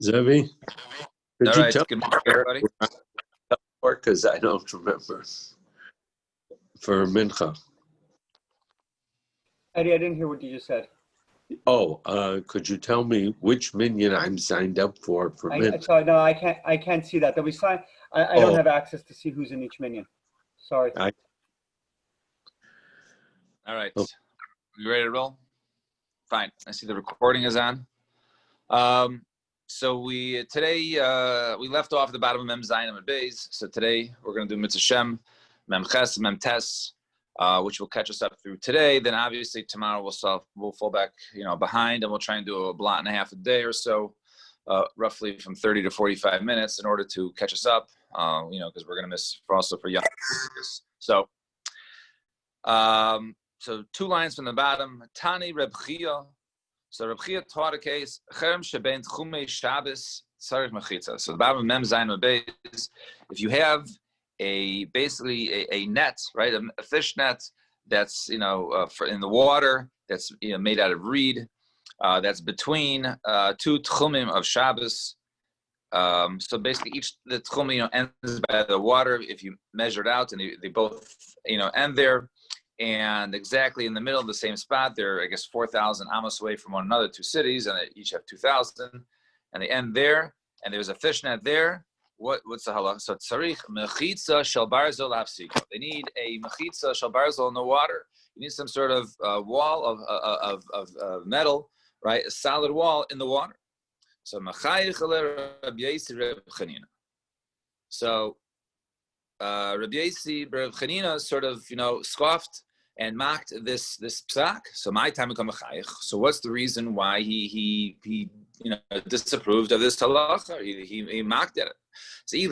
Zevi, All could you right. tell Good morning, everybody. because I don't remember for Mincha. Eddie, I didn't hear what you just said. Oh, could you tell me which minion I'm signed up for Mincha? Sorry, no, I can't see that. There'll be sign. I don't have access to see who's in each minion. Sorry. All right. Oh. You ready to roll? Fine. I see the recording is on. So we left off at the bottom of Mem Zayin and Beis. So today we're going to do Mitzvah Shem, Mem Ches, Mem Tes, which will catch us up through today. Then obviously tomorrow we'll fall back, behind, and we'll try and do a blot and a half a day or so, roughly from 30 to 45 minutes in order to catch us up. Because we're going to miss for Yom. So 2 lines from the bottom. Tani Reb Chia. So Reb Chia taught a case. Cherem shebein tchumei Shabbos tzarich mechitza. So the bottom of Mem Zayin Beis, if you have basically a net, right, a fish net that's in the water, that's made out of reed, that's between 2 tchumim of Shabbos. So basically the tchum ends by the water. If you measure it out, and they both end there. And exactly in the middle of the same spot, they're, I guess, 4,000 amos away from one another, 2 cities, and they each have 2,000. And they end there, and there's a fish net there. What's the halach? So tzarich mechitza shel barzel lafsiko. They need a mechitza shel barzel in the water. You need some sort of wall of metal, right? A solid wall in the water. So machayich Rabbi Yossi Reb Chanina. So Rabbi Yossi Reb Chanina sort of scoffed and mocked this psak. So my time become a chayich. So what's the reason why he disapproved of this halacha? He mocked at it. So if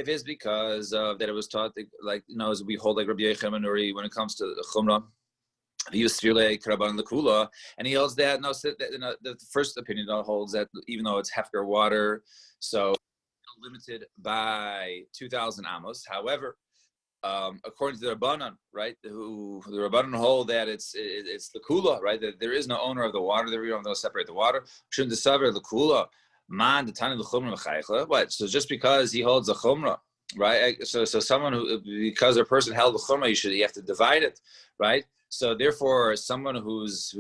it's because of that it was taught as we hold like Rabbi Yechim and Nuri when it comes to the chumrah. He used to and he holds that the first opinion holds that even though it's hefker water, so limited by 2,000 amos. However, according to the Rabbanan, right, the Rabbanan hold that it's the kula, right, that there is no owner of the water, there we don't separate the water. Shouldn't discover the kula man the tani the chumrah. What? So just because he holds the chumrah, right? So someone who, because a person held the chumrah, you have to divide it, right? So therefore, someone who's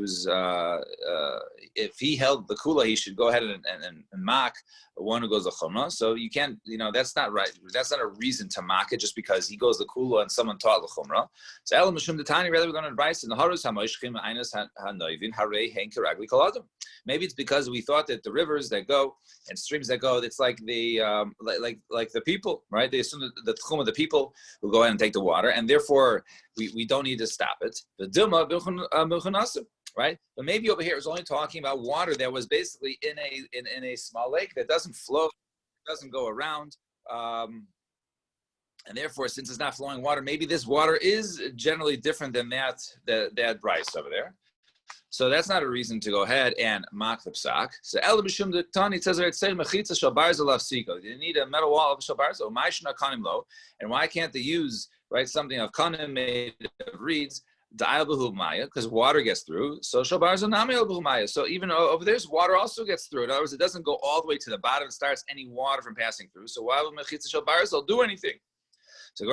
if he held the kula, he should go ahead and mock one who goes the chumrah. So you can't, that's not right. That's not a reason to mock it just because he goes the kula and someone taught the chumrah. So elam mishum detani, rather we're going to advise in the harus hamoishchim einas hanoivin harei hen keragli kol adam. Maybe it's because we thought that the rivers that go and streams that go, it's like the like the people, right? They assume that the tchum of the people who go ahead and take the water, and therefore we don't need to stop it. The dilma bilchun right? But maybe over here it was only talking about water that was basically in a small lake that doesn't flow, doesn't go around, and therefore, since it's not flowing water, maybe this water is generally different than that rice over there. So that's not a reason to go ahead and mock the psak. So El B'Shum the Tani says right, say mechitza shel barzel lafsiko. They need a metal wall of shel barzel. Ma'ishna kanim lo. And why can't they use something of kanim made of reeds? Because water gets through. So shel barzel nami el b'humaya. So even over there's water also gets through. In other words, it doesn't go all the way to the bottom and starts any water from passing through. So why would mechitza shel barzel do anything? So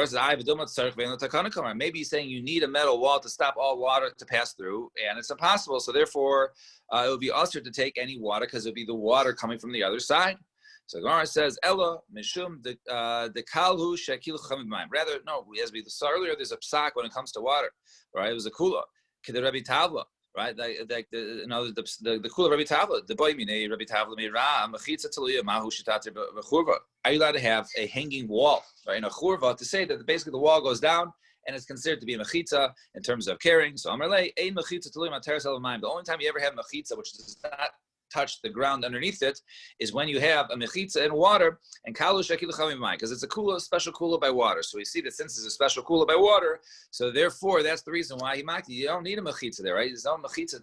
maybe he's saying you need a metal wall to stop all water to pass through, and it's impossible. So therefore, it would be usher to take any water because it would be the water coming from the other side. So Gemara says, "Ella mishum the kalhu shekil chamim ma'im." Rather, no, as we saw earlier, there's a psak when it comes to water. Right? It was a kula, k'de Rabbi Tavla. Right, the kula Rabbi Tavla, the boy mine Rabbi Tavla meira mechitza taluya mahu shitat b'churva. Are you allowed to have a hanging wall, right, in a churva, to say that basically the wall goes down and it's considered to be a mechitza in terms of carrying? So Amarle ein mechitza taluya materes alamayim. The only time you ever have mechitza, which does not touch the ground underneath it, is when you have a mechitza in water and kalu shekil chamim ma'im, because it's a kula, special kula by water. So we see that since it's a special kula by water, so therefore that's the reason why he mocked it. You don't need a mechitza there, right? There's no mechitza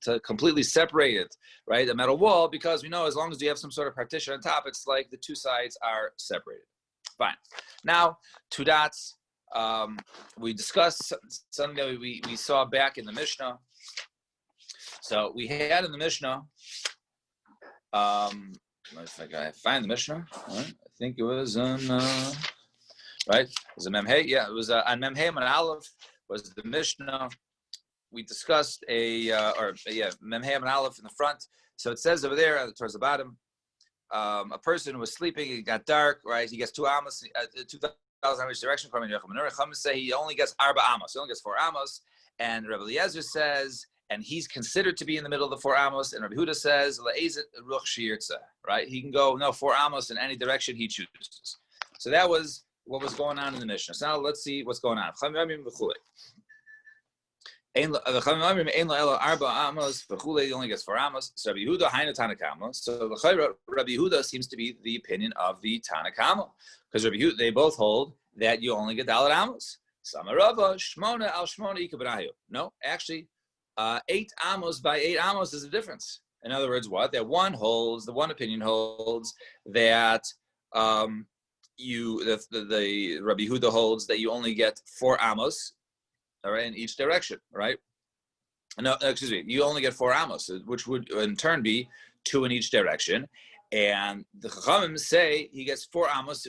to completely separate it, right? A metal wall, because we know as long as you have some sort of partition on top, it's like the two sides are separated. Fine. Now 2 dots. We discussed something that we saw back in the Mishnah. So we had in the Mishnah, if I find the Mishnah, right? I think it was on, right? It was a Memhei, yeah, it was on Memhei and Aleph was the Mishnah. We discussed Memhei and Aleph in the front. So it says over there towards the bottom, a person was sleeping, it got dark, right? He gets 2 amos, 2,000 which direction. Chum say he only gets arba amos, he only gets 4 amos. And Rabbi Eliezer says, and he's considered to be in the middle of the 4 amos. And Rabbi Huda says, right? He can go 4 amos in any direction he chooses. So that was what was going on in the Mishnah. So now let's see what's going on. He only gets 4 amos. So Rabbi Yehuda Haina Tanakama. So Rabbi Yehuda seems to be the opinion of the Tanakama, because Rabbi Yehuda, they both hold that you only get Dalet amos. Samarava Shmona al Shmona Ikabrayu. No, actually, 8 amos by 8 amos is a difference. In other words, what? That one opinion holds that the Rabbi Yehuda holds that you only get 4 amos, all right, in each direction, right? No, excuse me, you only get 4 amos, which would in turn be 2 in each direction. And the Chachamim say he gets 4 amos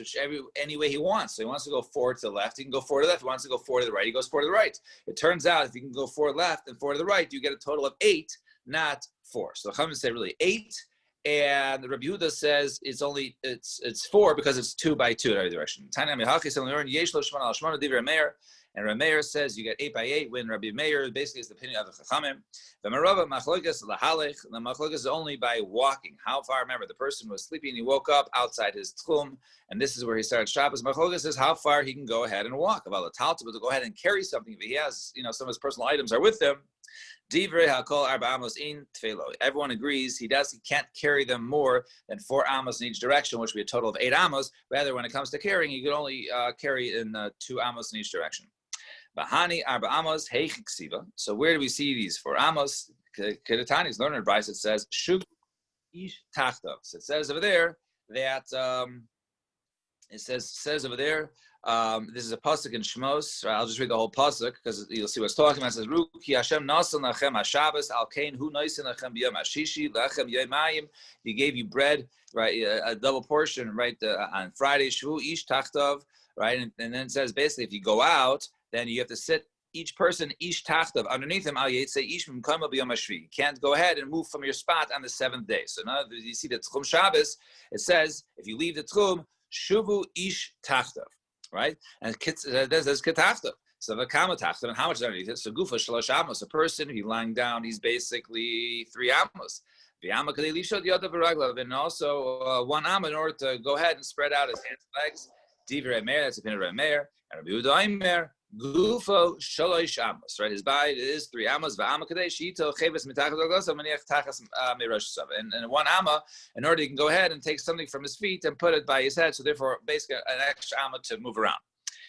any way he wants. So he wants to go 4 to the left, he can go 4 to the left. He wants to go 4 to the right, he goes 4 to the right. It turns out if you can go 4 left and 4 to the right, you get a total of 8, not 4. So the Chachamim say really 8. And Rabbi Yehuda says it's 4 because it's 2 by 2 in every direction. And Rabbi Meir says you get 8 by 8 when Rabbi Meir basically is the opinion of the Chachamim. The machlokes is only by walking. How far? Remember, the person was sleeping, he woke up outside his tchum, and this is where he started Shabbos. Machlokes is how far he can go ahead and walk. About the talta, but to go ahead and carry something if he has, some of his personal items are with him. Everyone agrees he can't carry them more than 4 amos in each direction, which would be a total of 8 amos. Rather, when it comes to carrying, you can only carry in 2 amos in each direction. Bahani arba amos heichiksiva. So where do we see these 4 amos? Kedetani's learner advice. It says shub ish tachtav. So it says over there that this is a pasuk in Shmos. I'll just read the whole pasuk because you'll see what's talking about. It says Ruki Hashem nasan lachem haShabbos al kain hu nasan lachem b'yom hashishi lachem yomayim. He gave you bread, right? A double portion, right? On Friday, shvu ish tachtav, right? And then it says basically if you go out, then you have to sit each person ish tachtav underneath him. Al yitzei ish mimkama b'yom hashvi. You can't go ahead and move from your spot on the 7th day. So now you see the Tchum Shabbos. It says if you leave the Tchum, shuvu ish tachtav, right? And there's ketachtav. So the kama tachtav, and how much is underneath it? So gufa shalosh amos. A person, he's lying down, he's basically 3 amos. And also 1 amma in order to go ahead and spread out his hands and legs. Divrei Meir, that's the opinion of Meir. And Rabbi Yehuda Aimer, Gufo shalosh amos, right? His body is 3 amos. V'ama kadei shito cheves mitachas oglosa maniach tachas meirosh sav. And 1 amma, in order he can go ahead and take something from his feet and put it by his head. So therefore, basically, an extra amma to move around.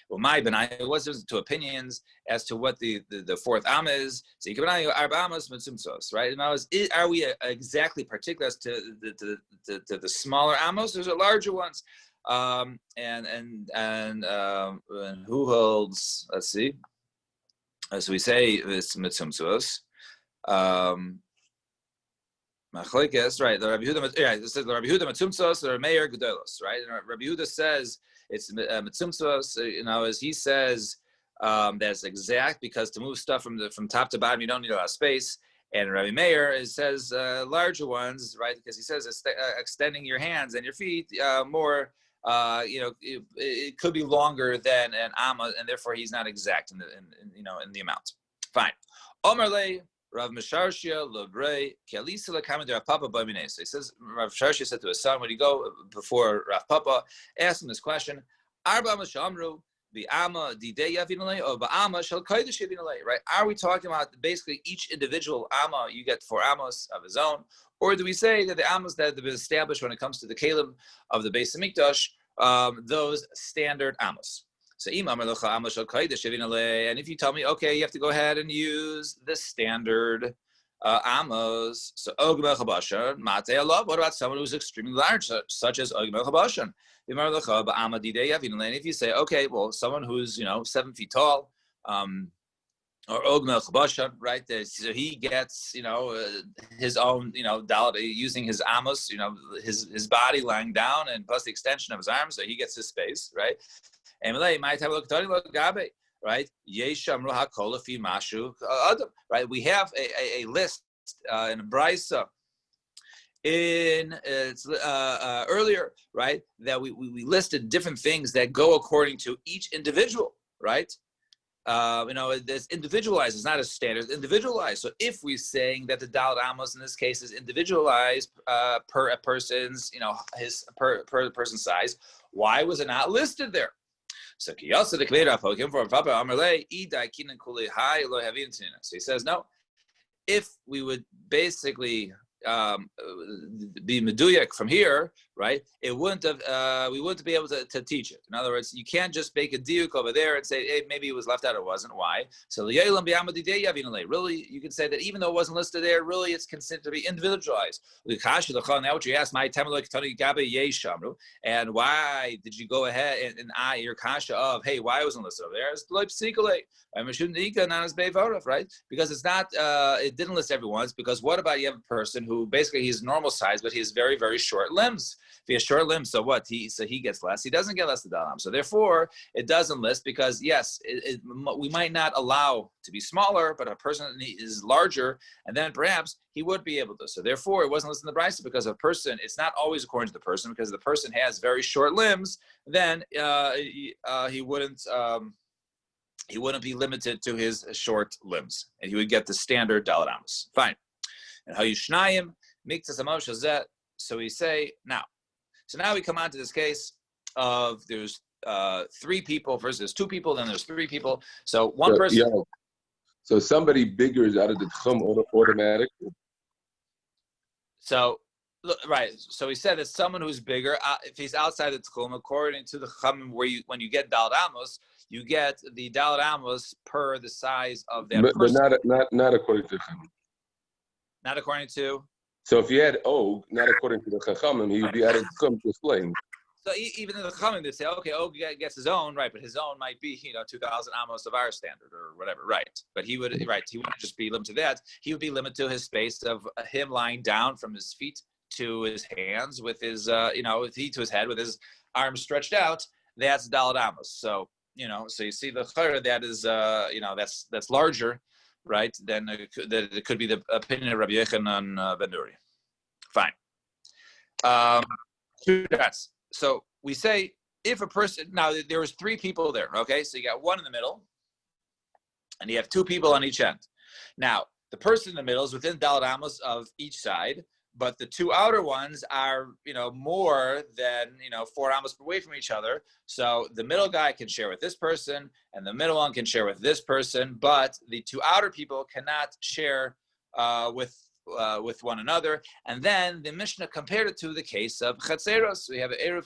Well, my benai, it was 2 opinions as to what the 4th amma is. So you can arba amos mitzumtzos, right? Now, are we exactly particular as to the smaller amos? There's a larger ones. And who holds? Let's see. So we say it's mitzumtzos. Machlekes, right? The Rabbi Yehuda, it says the Rabbi Yehuda mitzumtzos, the Meir gedolos, right? And Rabbi Yehuda says it's mitzumtzos. As he says, that's exact because to move stuff from top to bottom, you don't need a lot of space. And Rabbi Meir says larger ones, right? Because he says extending your hands and your feet more. It could be longer than an amma, and therefore he's not exact in the amount. Fine. Omerle Rav Mesharshia Lebrei Kelisa Lekamed Rav Papa B'Minei. So he says Rav Mesharshia said to his son when he go before Rav Papa, ask him this question: Arba Mashamru B'Ama Didei Yavinalei or B'Ama Shel Kodesh Yavinalei. Right? Are we talking about basically each individual amma? You get 4 amos of his own. Or do we say that the amos that have been established when it comes to the kalim of the Beis Hamikdash, those standard amos? So, and if you tell me, okay, you have to go ahead and use the standard amos. So, what about someone who's extremely large, such as Og Melech HaBashan? And if you say, okay, well, someone who's 7 feet tall, or Og Melch Bashan, right? So he gets, his own, dalit, using his amos, his body lying down and plus the extension of his arms, so he gets his space, right? And might have gabe, right? Yeshamru hakol fi mashu adam, right? We have a list in a brisa in earlier, right? That we listed different things that go according to each individual, right? It's individualized. It's not a standard. It's individualized. So if we're saying that the Dalit Amos in this case is individualized per a person's, his per the person's size, why was it not listed there? So he says no. If we would basically be meduyak from here, right? It wouldn't have. We wouldn't be able to teach it. In other words, you can't just make a diuk over there and say, hey, maybe it was left out. It wasn't. Why? So really, you can say that even though it wasn't listed there, really it's considered to be individualized. Now, what you asked, and why did you go ahead and your kasha of, hey, why wasn't listed over there? Right? Because it's not. It didn't list everyone's. Because what about you have a person who basically he's normal size, but he has very, very short limbs. If he has short limbs, so what? He gets less. He doesn't get less than Dalam. So therefore, it doesn't list because yes, we might not allow to be smaller, but a person is larger, and then perhaps he would be able to. So therefore, it wasn't listed in the Brisa because a person. It's not always according to the person because the person has very short limbs. Then he wouldn't. He wouldn't be limited to his short limbs, and he would get the standard Dalet Amos. Fine. And how you shnayim miktas amav shazet. So we say now. So now we come on to this case of there's 3 people. First there's 2 people, then there's 3 people. So one person. Yeah. So somebody bigger is out of the tchum automatically. So right. So he said that someone who's bigger, if he's outside the tchum, according to the chum, when you get Dalet Amos, you get the Dalet Amos per the size of that person. But not according to chum. Not according to. So if you had Og, not according to the Chachamim, he would be out of some display. So even in the Chachamim, they say, okay, Og gets his own, right? But his own might be, 2,000 amos of our standard or whatever, right? But he wouldn't just be limited to that. He would be limited to his space of him lying down from his feet to his hands with his, his feet to his head with his arms stretched out. That's Dalet Amos. So, so you see the Chayra that is, that's larger. Right, then it could be the opinion of Rabbi Yochanan ben Nuri. Fine. So we say if a person now there was 3 people there. Okay, so you got one in the middle, and you have 2 people on each end. Now the person in the middle is within Dalet Amos of each side, but the 2 outer ones are more than 4 amos away from each other. So the middle guy can share with this person, and the middle one can share with this person, but the 2 outer people cannot share with one another. And then the Mishnah compared it to the case of Chatzeros. We have Eruv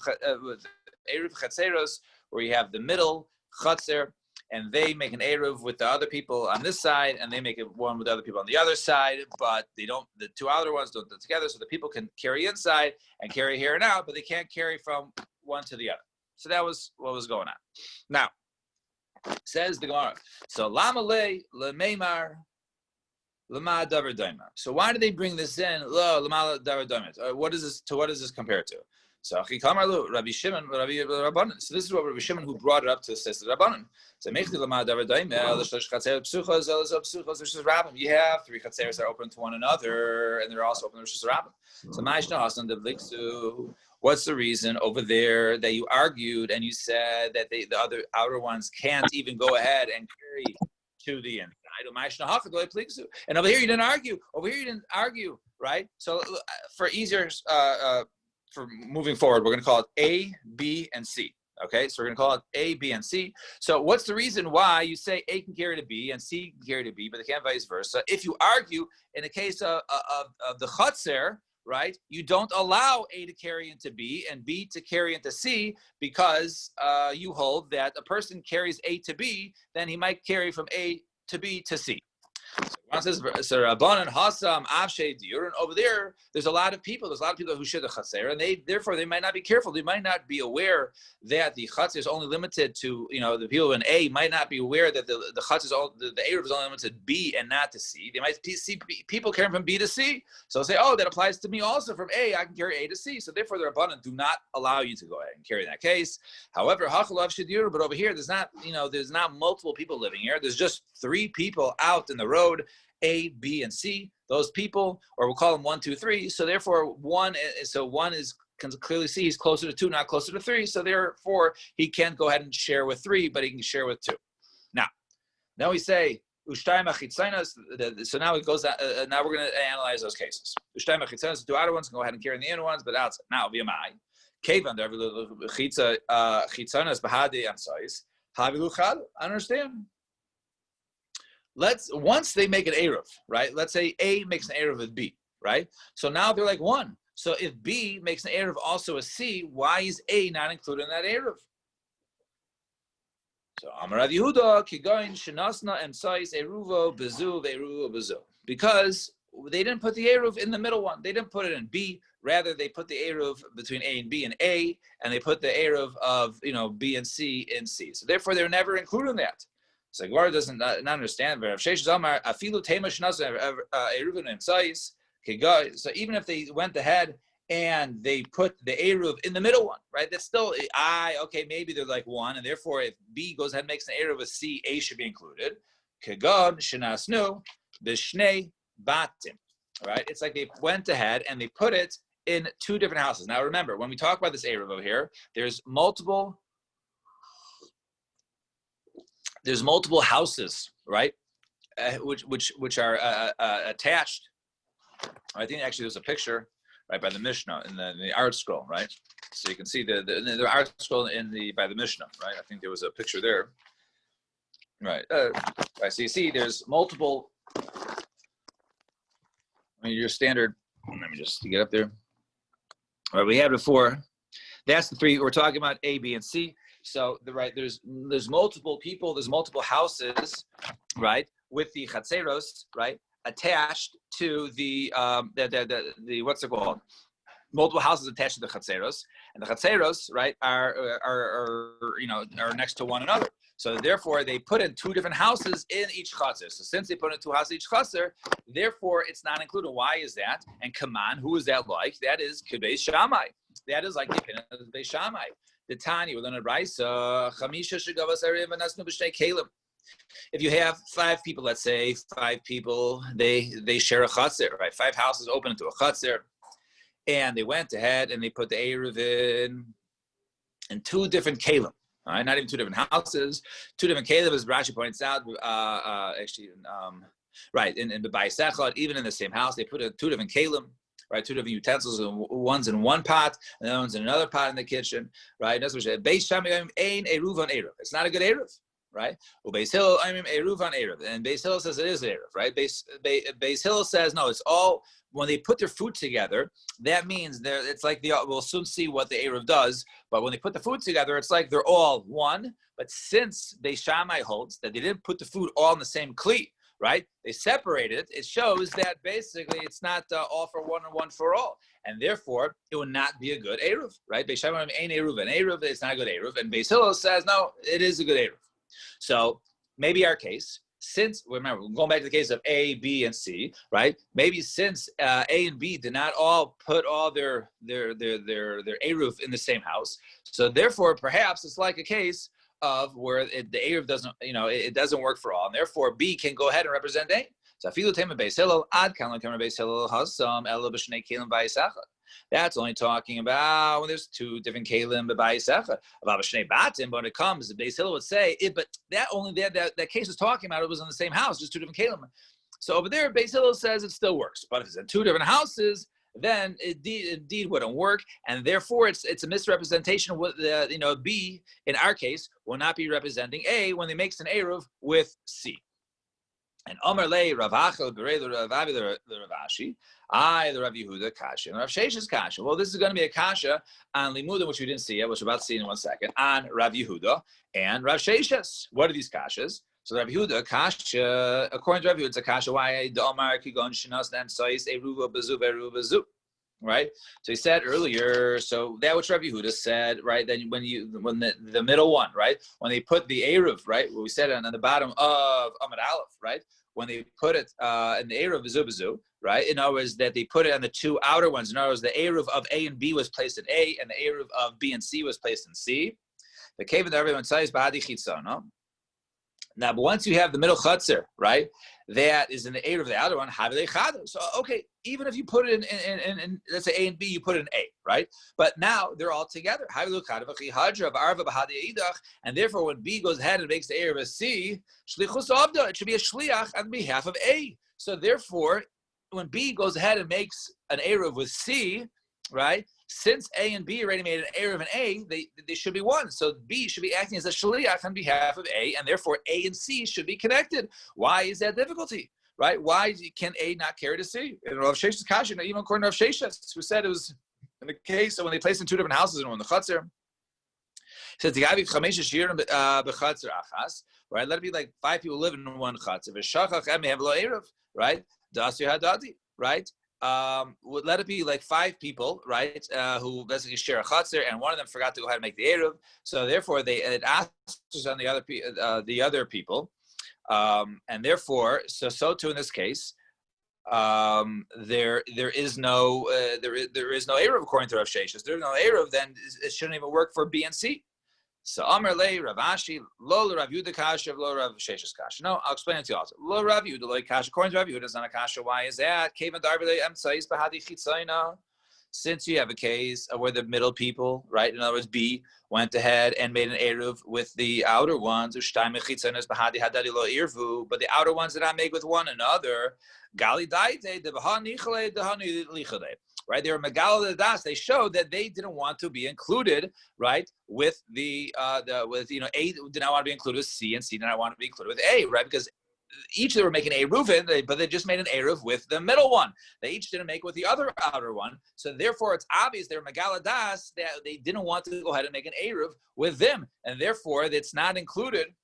Chatzeros, where you have the middle Chatzer, and they make an Eruv with the other people on this side, and they make it one with the other people on the other side, but the 2 other ones don't do it together, so the people can carry inside and carry here and out, but they can't carry from one to the other. So that was what was going on. Now, says the Gemara, so Lama le meimar lama davar daimar. So why do they bring this in? Lama davar daimar. What is this compared to? So Rabbi Shimon, Rabbanan. So this is what Rabbi Shimon, who brought it up to, says to Rabbanan. So you have 3 chatzeros that are open to one another, and they're also open to Rosh Hashanah. So what's the reason over there that you argued and you said that the other outer ones can't even go ahead and carry to the inside? And over here you didn't argue. Right? So for easier. For moving forward, we're going to call it A, B, and C. Okay, so we're going to call it A, B, and C. So what's the reason why you say A can carry to B and C can carry to B, but they can't vice versa? If you argue in the case of the Chatzer, right, you don't allow A to carry into B and B to carry into C because you hold that a person carries A to B, then he might carry from A to B to C. So One says, so Rabbanan Hasam Avshe Diur, and over there, there's a lot of people. There's a lot of people who share the chaser, and they might not be careful. They might not be aware that the chaser is only limited to, the people in A might not be aware that the chaser is the Eruv is only limited to B and not to C. They might see people carrying from B to C, so say, oh, that applies to me also from A. I can carry A to C. So therefore, the Rabbanan do not allow you to go ahead and carry that case. However, Hachal Avshe Diur, but over here, there's not multiple people living here. There's just 3 people out in the road. A, B, and C, those people, or we'll call them 1, 2, 3. So therefore, one can clearly see he's closer to 2, not closer to 3. So therefore, he can't go ahead and share with 3, but he can share with 2. Now we say Ushtayim achitzainas. So now it goes. Now we're going to analyze those cases. Ushtayim achitzainas, 2 outer ones can go ahead and carry the inner ones, but outside. Now v'yamai kevan der chitzainas bahadi ansais havilu chad. Understand? Once they make an Eruv, right? Let's say A makes an Eruv with B, right? So now they're like 1. So if B makes an Eruv also with C, why is A not included in that Eruv? So Amar Rav Yehuda kigoin shenasna emsais eruvo bezu ve'eruvo bezu, because they didn't put the Eruv in the middle one. They didn't put it in B. Rather, they put the Eruv between A and B in A, and they put the Eruv of B and C in C. So therefore, they're never included in that. So Gemara doesn't not understand. So even if they went ahead and they put the Eruv in the middle one, right? That's still okay. Maybe they're like 1, and therefore, if B goes ahead and makes an Eruv with C, A should be included. Right? It's like they went ahead and they put it in 2 different houses. Now remember, when we talk about this Eruv over here, there's multiple houses, right? Which are attached. I think actually there's a picture right by the Mishnah in the art scroll, right? So you can see the art scroll by the Mishnah, right? I think there was a picture there, right? Right. So you see, there's multiple. Your standard. Let me just get up there. All right, we had before. That's the 3 we're talking about: A, B, and C. So there's multiple people, there's multiple houses, right, with the chatzeros, right, attached to the what's it called? Multiple houses attached to the chatzeros, and the chatzeros, right, are next to one another. So therefore, they put in 2 different houses in each chatzer. So since they put in 2 houses in each chatzer, therefore it's not included. Why is that? And Kaman, who is that like? That is Beis Shammai. That is like the opinion of Beis Shammai. The Tani, we're learning Raisa, Chamisha Shagavas Arim and Nasnu B'Shnei Kalim. If you have 5 people, let's say 5 people, they share a chatzir, right? 5 houses open into a chatzir, and they went ahead and they put the Eruv in 2 different kalim. All right, not even 2 different houses, 2 different kalim, as Rashi points out. Right in the Bayis Echad, even in the same house, they put 2 different kalim. Right, 2 different utensils, and one's in one pot, and the other one's in another pot in the kitchen. Right, that's what Beis Shammai ain eruv on eruv. It's not a good eruv, right? Beis Hillel eruv on eruv, and Beis Hillel says it is eruv, right? Beis Hillel says no. It's all when they put their food together. That means it's like we'll soon see what the eruv does. But when they put the food together, it's like they're all one. But since Beis Shammai holds that they didn't put the food all in the same kli, right? They separated it. It shows that basically it's not all for one and one for all. And therefore, it will not be a good Eruv, right? Beis Shammai ain't Eruv, and Eruv, it's not a good Eruv. And Beis Hillel says, no, it is a good Eruv. So maybe our case, since, remember, we're going back to the case of A, B, and C, right? Maybe since A and B did not all put all their Eruv in the same house. So therefore, perhaps it's like a case of where the Eruv doesn't, it doesn't work for all, and therefore B can go ahead and represent A. So afilu tema Beis Hillel ad kan lekamar Beis Hillel hasam ela b'shnei kelim b'bayis echad. That's only talking about when there's 2 different kelim b'bayis echad. About b'shnei batim, but when it comes, Beis Hillel would say it, but that case is talking about it was in the same house, just 2 different kelim. So over there, Beis Hillel says it still works, but if it's in 2 different houses, then it indeed wouldn't work, and therefore it's a misrepresentation. With B in our case will not be representing A when they makes an eruv with C. And Omer Le Rav Achel Berei the Rav Avi the Rav Ashi, the Rav Yehuda Kasha, and Rav Sheshes Kasha. Well, this is going to be a Kasha on Limuda, which we didn't see yet, which we're about to see in 1 second, on Rav Yehuda and Rav Sheshes. What are these Kashas? So Rabbi Yehuda, kasha, according to Rabbi Yehuda, it's a kasha. Why the Omar kigon shinas then sois eruva bezu beruva bezu, right? So he said earlier. So that which Rabbi Yehuda said, right? Then when the middle one, right? When they put the eruv, right? What we said on the bottom of Amud Aleph, right? When they put it in the eruv bezu bezu, right? In other words, that they put it on the two outer ones. In other words, the eruv of A and B was placed in A, and the eruv of B and C was placed in C. The cave of everyone says ba'adi chitzona. Now, but once you have the middle chutzner, right, that is in the eruv of the outer one, so okay, even if you put it in let's say A and B, you put it in A, right? But now they're all together. And therefore, when B goes ahead and makes the eruv of C, it should be a shliach on behalf of A. So therefore, when B goes ahead and makes an eruv with C, right? Since A and B already made an eruv and A, they should be one. So B should be acting as a shliach on behalf of A, and therefore A and C should be connected. Why is that difficulty? Right? Why can A not carry to C? And Rav Sheshes Kasha, even according to Rav Sheshes, who said it was in the case of when they placed in two different houses and one in the chutzner. Says the right? Let it be like 5 people live in one chutzner. Right? Right? Let it be like 5 people, right, who basically share a chutzner, and one of them forgot to go ahead and make the eruv. So therefore, it asks on the other people, and therefore, so too in this case, there is no eruv according to Rav Sheshes. There's no eruv, then it shouldn't even work for B and C. So Amar Le Rav Ashi Lo Rav Yehuda Kasha Lo Rav Sheshes Kasha. No, I'll explain it to you also. Lo Rav Yehuda Lo Kasha. According to Rav Yehuda, it's not a kasha. Why is that? Kevan Darbele Emtzais Bahadi Chitzayna. Since you have a case where the middle people, right, in other words, B went ahead and made an eruv with the outer ones, but the outer ones did not make with one another. Right, they were megal das. They showed that they didn't want to be included, right, with A did not want to be included with C, and C did not want to be included with A, right, because each they were making a eruv, but they just made an eruv with the middle one. They each didn't make with the other outer one. So therefore, it's obvious they're megaladas that they didn't want to go ahead and make an eruv with them, and therefore it's not included.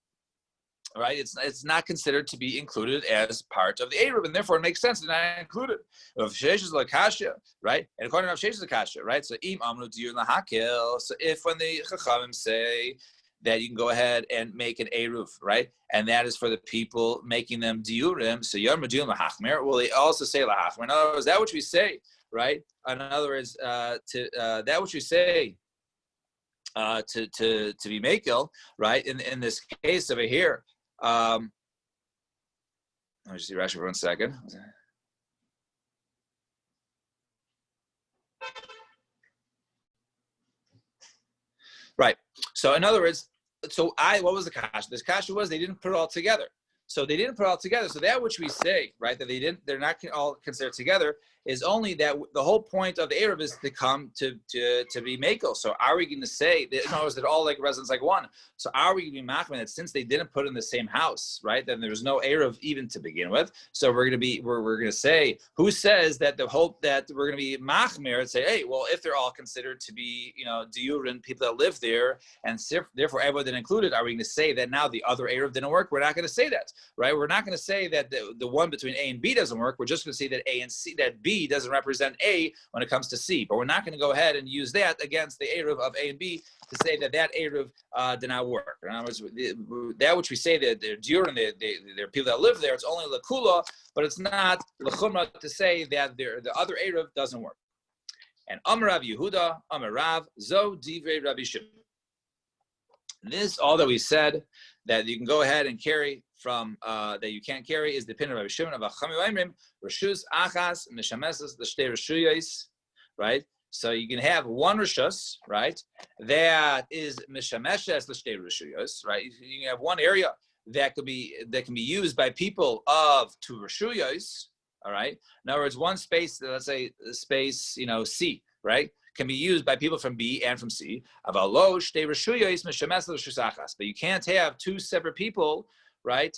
Right, it's not considered to be included as part of the eruv, and therefore it makes sense to not include it. Rav Sheshes l'kasha, right? And according to Rav Sheshes l'kasha, right? So im amnu diyur lahakil. So if when the chachamim say that you can go ahead and make an eruv, right, and that is for the people making them diurim, so yom diyur lahachmer. Well, they also say lahachmer. In other words, that which we say, right? In other words, that which we say to be makil, right? In this case over here. Let me just see Rashi for 1 second. Right. So in other words, what was the kasha? This kasha was they didn't put it all together. So they didn't put it all together. So that which we say, right, that they're not all considered together, is only that the whole point of the eruv is to come to be makel. So are we going to say that in other words they're all like residents like one? So are we going to be machmir that since they didn't put in the same house, right, then there's no eruv even to begin with? So we're going to say who says that the hope that we're going to be machmir and say, hey, well, if they're all considered to be diurin people that live there, and therefore everyone didn't include it, are we going to say that now the other eruv didn't work? We're not going to say that, right? We're not going to say that the one between A and B doesn't work. We're just going to say that A and C, that B doesn't represent A when it comes to C, but we're not going to go ahead and use that against the eruv of A and B to say that eruv did not work. In other words, that which we say that they're during they're people that live there, it's only lakula, but it's not lechumra to say that the other eruv doesn't work. And Amar Rav Yehuda, Amar Rav, Zo Divrei Rabbi Shimon. This, all that we said, that you can go ahead and carry from, that you can't carry, is the opinion of Rabbi Shimon of Achami Oimrim, Rishus Achas, Mishamesas, the Shtei Rishuyos, right? So you can have one Rishus, right? That is Mishameshes, the Shtei Rishuyos, right? You can have one area that can be used by people of two Rishuyos, all right? In other words, one space, let's say space, C, right, can be used by people from B and from C. But you can't have two separate people, right,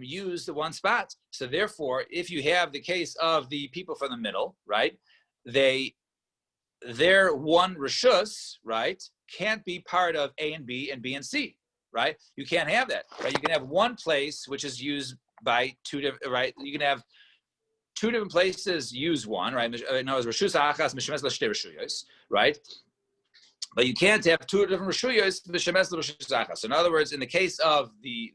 use the one spot. So therefore, if you have the case of the people from the middle, right, their one rishus, right, can't be part of A and B and C, right? You can't have that, right? You can have one place which is used by two different, right? You can have two different places use one, right? No, it's Reshus Achas Mishemes L'Shtei Reshuyos, right? But you can't have two different reshuyos b'shemes l'reshus achas. So in other words, in the case of the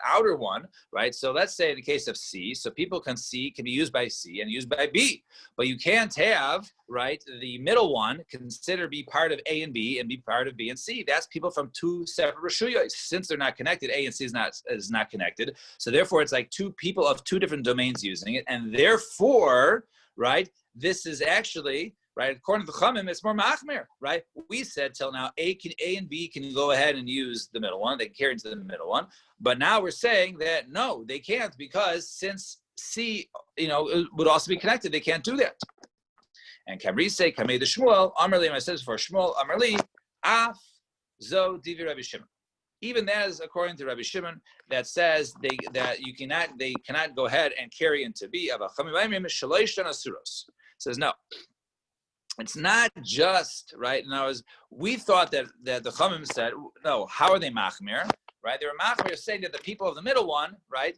outer one, right? So let's say in the case of C, so people can be used by C and used by B, but you can't have, right, the middle one consider be part of A and B be part of B and C. That's people from two separate reshuyos. Since they're not connected, A and C is not connected. So therefore, it's like two people of two different domains using it, and therefore, right, this is actually. Right, according to the Chamim, it's more machmir. Right, we said till now A and B can go ahead and use the middle one; they can carry into the middle one. But now we're saying that no, they can't because since C, would also be connected, they can't do that. And Kamri say Kamei the Shmuel Amarli, and I says for Shmuel Amarli Af Zo Divi Rabbi Shimon. Even that is according to Rabbi Shimon that says they cannot go ahead and carry into B. Says no. It's not just, right? Now, we thought that the Chamim said, no, how are they machmir? Right? They were machmir saying that the people of the middle one, right,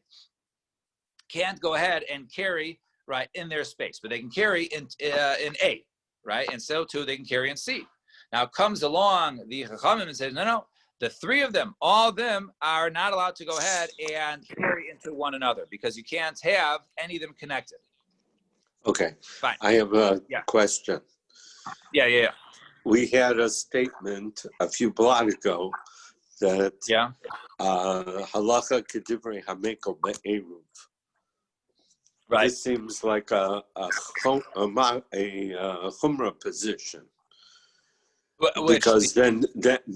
can't go ahead and carry, right, in their space, but they can carry in A, right? And so too, they can carry in C. Now comes along the Chamim and says, no, the three of them, all of them are not allowed to go ahead and carry into one another because you can't have any of them connected. Okay. Fine. I have a question. Yeah. We had a statement a few blocks ago that halacha kedivrei hameko be'eruv. Right. This seems like a chumrah position.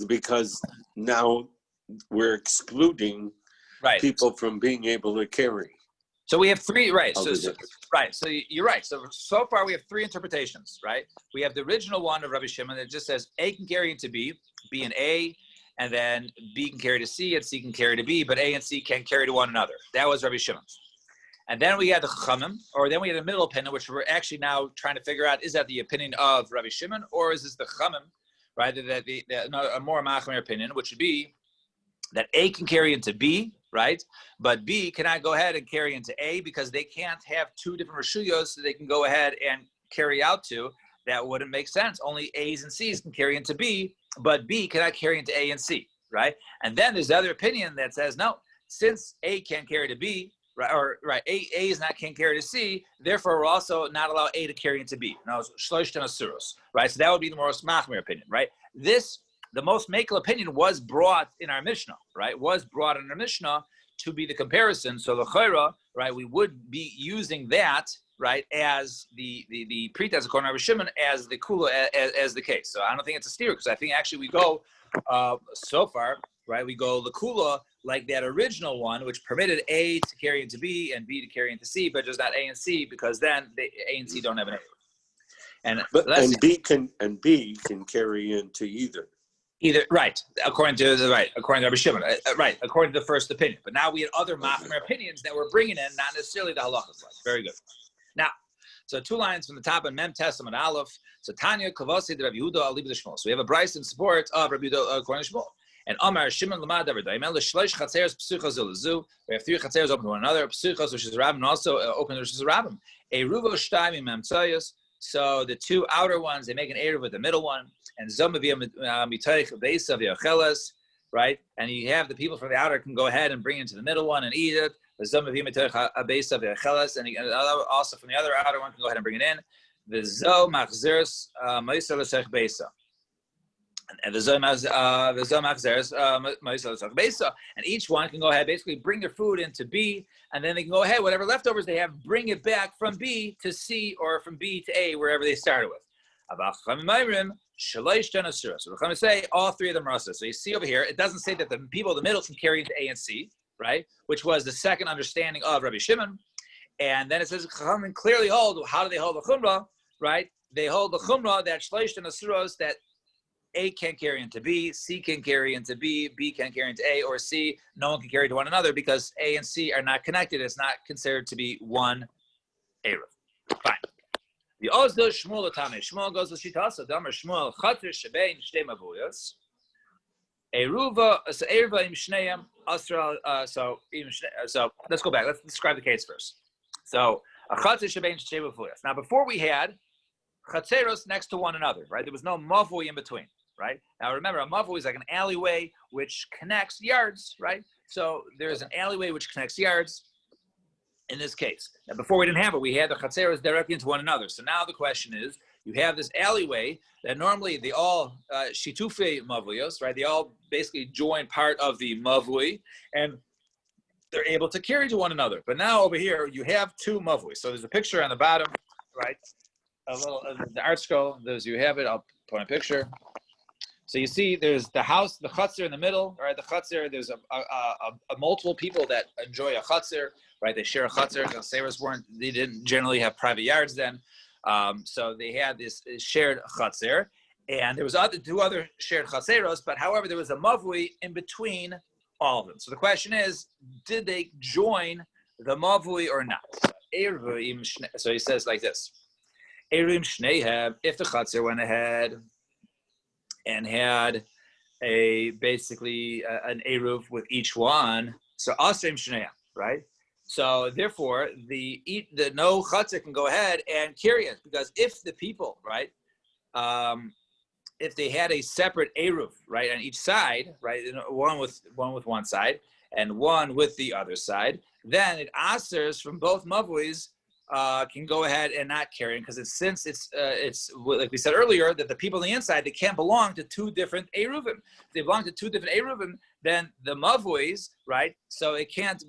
Because now we're excluding people from being able to carry. So we have three, right? So you're right. So far we have three interpretations, right? We have the original one of Rabbi Shimon that just says A can carry into B, B and A, and then B can carry to C, and C can carry to B, but A and C can't carry to one another. That was Rabbi Shimon. And then we had the Chachamim, or then we had the middle opinion, which we're actually now trying to figure out: is that the opinion of Rabbi Shimon, or is this the Chachamim, right? That a more machmir opinion, which would be that A can carry into B, right? But B cannot go ahead and carry into A because they can't have two different reshuyos so they can go ahead and carry out to. That wouldn't make sense. Only A's and C's can carry into B, but B cannot carry into A and C, right? And then there's the other opinion that says, no, since A can't carry to B, right, A is not can't carry to C, therefore we're also not allow A to carry into B. Now, shlosh asuros, right? So that would be the most machmir opinion, right? The most makel opinion was brought in our Mishnah, right? Was brought in our Mishnah to be the comparison. So the chayra, right? We would be using that, right, as the pretense according to Rabbi Shimon as the kula as the case. So I don't think it's a steer because I think actually we go so far, right? We go the kula like that original one, which permitted A to carry into B and B to carry into C, but just not A and C because then A and C don't have an A. And B can carry into either. Either right, according to Rabbi Shimon, right, according to the first opinion. But now we had other machmir opinions that we're bringing in, not necessarily the halachas. Very good. Now, so 2 lines from the top of Mem Testament Aleph. So Tanya Kavasi de Rabbi Yehuda Alib de Shmuel. So we have a brayso in support of Rabbi Yehuda according to Shmuel. And Amar Shimon Lamad David. Shleish Chatzeres Psuchos Zulazu. We have 3 Chatzeres open to one another. Psuchos, which is a rabbin, also open, which is a rabbin. A Ruvo Shtaim Mem Tzayos. So the 2 outer ones, they make an eruv with the middle one. And right? And you have the people from the outer can go ahead and bring it to the middle one and eat it. And also from the other outer one can go ahead and bring it in. And each one can go ahead, basically bring their food into B, and then they can go ahead, whatever leftovers they have, bring it back from B to C or from B to A, wherever they started with. So we're going to say all 3 of them are also. So you see over here, it doesn't say that the people in the middle can carry into A and C, right? Which was the second understanding of Rabbi Shimon. And then it says, clearly hold, how do they hold the chumrah, right? They hold the chumrah that shleish and asuros that A can't carry into B, C can carry into B, B can't carry into A, or C, no one can carry to one another because A and C are not connected. It's not considered to be one eruv. Fine. The Ozdo Shmuel Otame. Shmuel goes to Shitasa. Damer Shmuel Chater Shebein Shtei Mavuyos. Eruva, so Eruva im Shneim, Asra, so let's go back. Let's describe the case first. So, a Chatzir Shebein Sheva Fluyas. Now, before we had Chatzeros next to one another, right? There was no Mavui in between, right? Now, remember, a Mavui is like an alleyway which connects yards, right? So, there's an alleyway which connects yards in this case. Now, before we didn't have it, we had the Chatzeros directly into one another. So, now the question is, you have this alleyway that normally they all shitufe mavuyos, right? They all basically join part of the mavui, and they're able to carry to one another. But now over here, you have two mavuis. So there's a picture on the bottom, right? A little the art scroll. Those you have it. I'll put a picture. So you see, there's the house, the chutzner in the middle, right? The chutzner. There's a multiple people that enjoy a chutzner, right? They share a chutzner. The Seras they didn't generally have private yards then. So they had this shared chatzir, and there was two other shared chatzeros, but however, there was a mavui in between all of them. So the question is, did they join the mavui or not? So he says like this, if the chatzir went ahead and had basically an eruv with each one, so asrim shneim, right? So therefore, the no chatzir can go ahead and carry it, because if the people, right, if they had a separate eruv, right, on each side, right, one with one side and one with the other side, then it asers from both mavuis can go ahead and not carry, because it's like we said earlier, that the people on the inside, they can't belong to two different eruvim. If they belong to two different eruvim, then the mavuis, right? So it can't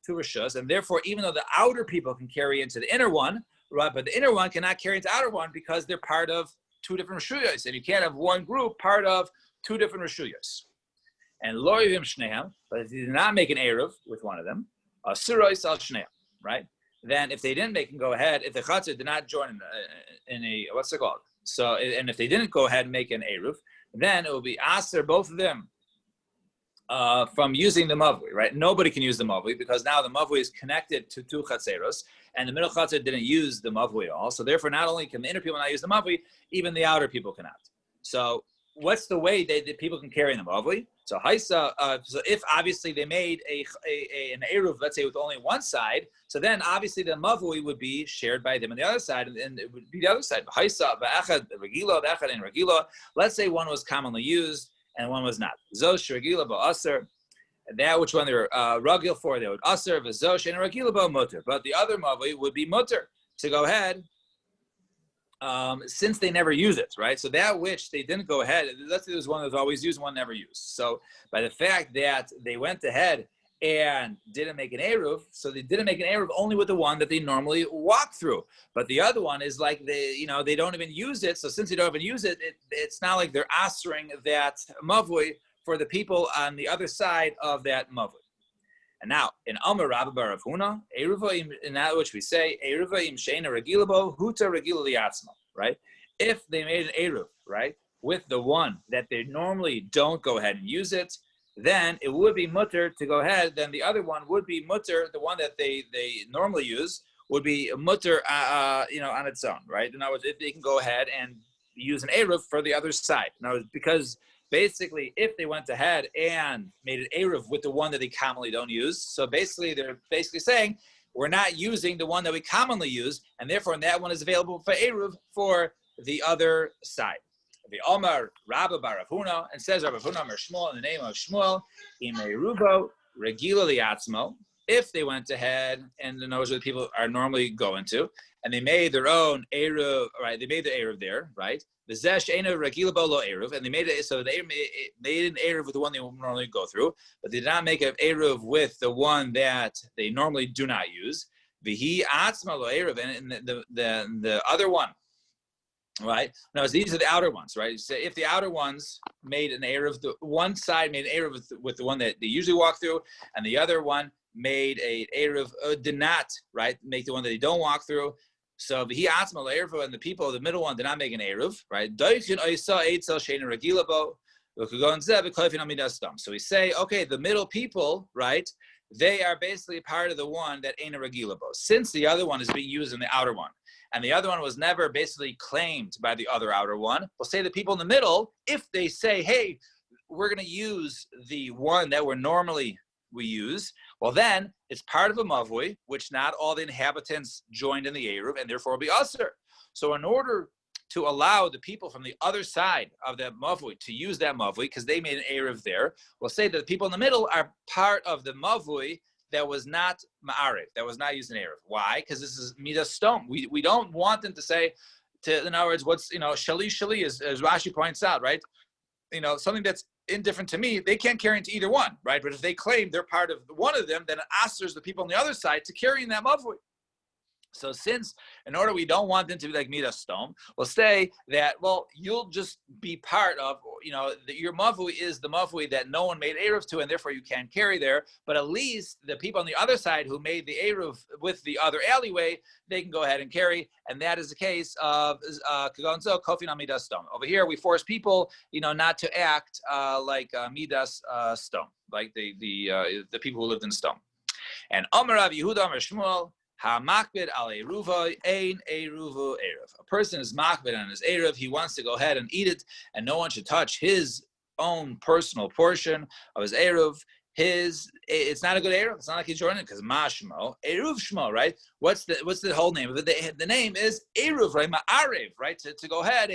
two rishus, and therefore, even though the outer people can carry into the inner one, right, but the inner one cannot carry into the outer one because they're part of two different rishuyos, and you can't have one group part of two different rishuyos. And lo yivim shneim, but if you did not make an eruv with one of them, asurois al shneim, right? Then if they didn't make them go ahead, if the chatzir did not join in a what's it called? So, and if they didn't go ahead and make an eruv, then it will be aser, both of them, from using the mavui, right? Nobody can use the mavui because now the mavui is connected to two chatzeros, and the middle chatzir didn't use the mavui at all. So therefore, not only can the inner people not use the mavui, even the outer people cannot. So what's the way that people can carry the mavui? So haisa, so if obviously they made an eruv, let's say with only one side, so then obviously the mavui would be shared by them on the other side, and it would be the other side. Haisa ba'achad regila, ba'achad and regila. Let's say one was commonly used and one was not. Zosh regila ba'aser. That which one they were ragil for, they would aser v'zosh and regila ba'mutter. But the other mavui would be mutter to go ahead. Since they never use it, right? So that which they didn't go ahead, let's say there's one that's always used, one never used. So by the fact that they went ahead and didn't make an eruv, so they didn't make an eruv only with the one that they normally walk through. But the other one is like they don't even use it. So since they don't even use it, it's not like they're asering that mavui for the people on the other side of that mavui. And now, in Amar Rabba Bar Rav Huna, in that which we say, Eruva im sheina regilabo, huta regila liatzma, right? If they made an Eruv, right, with the one that they normally don't go ahead and use it, then it would be mutter to go ahead, then the other one would be mutter, the one that they normally use would be mutter, on its own, right? In other words, if they can go ahead and use an Eruv for the other side. Now, because basically, if they went ahead and made an eruv with the one that they commonly don't use, so basically they're basically saying we're not using the one that we commonly use, and therefore that one is available for eruv for the other side. The Omar Rabba Bar Rav Huna, and says Rav Huna Amar Shmuel in the name of Shmuel, im eruvo regila liatzmo. If they went ahead and those are the people are normally going to, and they made their own eruv, right? They made the eruv there, right? And they made it so they made an eruv with the one they normally go through, but they did not make an eruv with the one that they normally do not use. Vihi atzma lo eruv, and the other one, right? Now these are the outer ones, right? So if the outer ones made an eruv, the one side made an eruv with the one that they usually walk through, and the other one made a eruv did not, right, make the one that they don't walk through. So he asked Eruv, and the people, the middle one, did not make an eruv, right? So we say, okay, the middle people, right? They are basically part of the one that ain't a regilabo, since the other one is being used in the outer one, and the other one was never basically claimed by the other outer one. We'll say the people in the middle, if they say, hey, we're going to use the one that we use, well, then it's part of a mavui, which not all the inhabitants joined in the Eruv, and therefore will be usher. So in order to allow the people from the other side of that mavui to use that mavui, because they made an Eruv there, we'll say that the people in the middle are part of the mavui that was not ma'arev, that was not used in Eruv. Why? Because this is midas stone. We don't want them to say, in other words, what's, shali, as Rashi points out, right? Something that's indifferent to me, they can't carry into either one, right? But if they claim they're part of one of them, then it asters the people on the other side to carry in that mavui. So since, in order we don't want them to be like midas stone, we'll say that, well, you'll just be part of, your mavui is the mavui that no one made Eruv to, and therefore you can't carry there. But at least the people on the other side who made the Eruv with the other alleyway, they can go ahead and carry. And that is the case of Kagonzo, Kofin midas stone. Over here, we force people, not to act like midas stone, like the people who lived in stone. And Amar Rav Yehuda Amar Shmuel, Ha-makbid al eruva ein eruvu eruv. A person is makbid on his eruv. He wants to go ahead and eat it, and no one should touch his own personal portion of his eruv. It's not a good eruv. It's not like he's joining it because mashmo eruv shmo, right? What's the whole name of it? The name is eruv, right? Ma'arev, right? To go ahead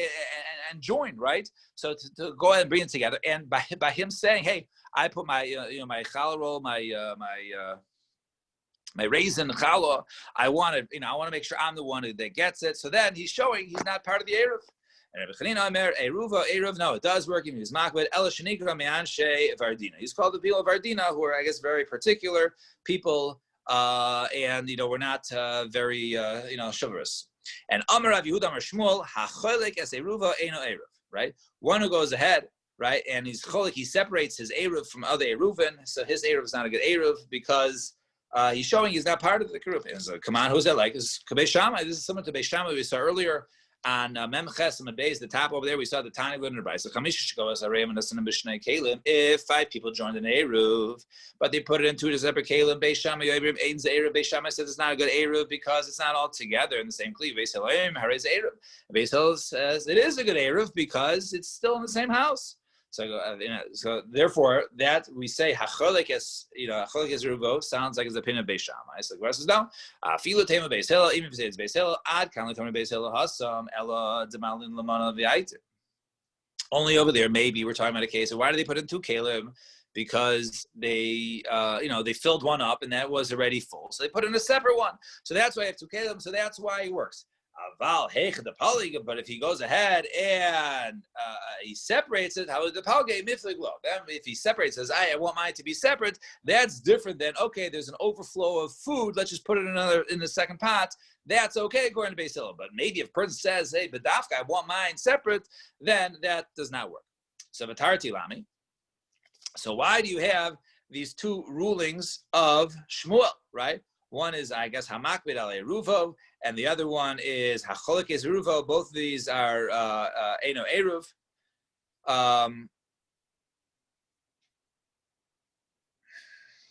and join, right? So to go ahead and bring it together, and by him saying, hey, I put my my challah roll, my raisin challah, I want to make sure I'm the one that gets it. So then he's showing he's not part of the eruv. And Rabbi Chanina Omer, eruv, no, it does work. Even he's makbid. Ela shenikra me'anshe Vardina. He's called the people of Vardina, who are, I guess, very particular people, and we're not very chivalrous. And Amar Rav Yehuda Amar Shmuel, hacholek es eruva eino eruv. Right, one who goes ahead, right, and he's cholik, he separates his eruv from other eruvin. So his eruv is not a good eruv because he's showing he's not part of the group. And so, come on, who's that like? It's Beis Shammai. This is similar to Beis Shammai we saw earlier on Mem Ches and Beis, the top over there. We saw the Tani Lin and Brayso. If 5 people joined an Eruv, but they put it into a separate Kalim, Beis Shammai, Beis Shammai says it's not a good Eruv because it's not all together in the same Kli. Beis Hillel says it is a good Eruv because it's still in the same house. So therefore, that we say hacholek es ruvo sounds like it's the opinion of Beis Shammai. So the rest is down. Filu tema Beis Hillel, even if you say it's Beis Hillel, ad kanli tome Beis Hillel hasam ella demalin lamana v'ayit. Only over there, maybe we're talking about a case of why do they put in 2 kalim? Because they, they filled one up and that was already full, so they put in a separate one. So that's why I have 2 kalim. So that's why it works. But if he goes ahead and he separates it, how is the palge miflig lo? If he separates, says, I want mine to be separate, that's different than, okay, there's an overflow of food, let's just put it in the second pot. That's okay according to Beis Hillel. But maybe if a person says, hey, bedafka, I want mine separate, then that does not work. So v'tarti lami. So why do you have these 2 rulings of Shmuel, right? One is, I guess, hamakbid al eruvo, and the other one is hacholik es eruvo. Both of these are eno eruv.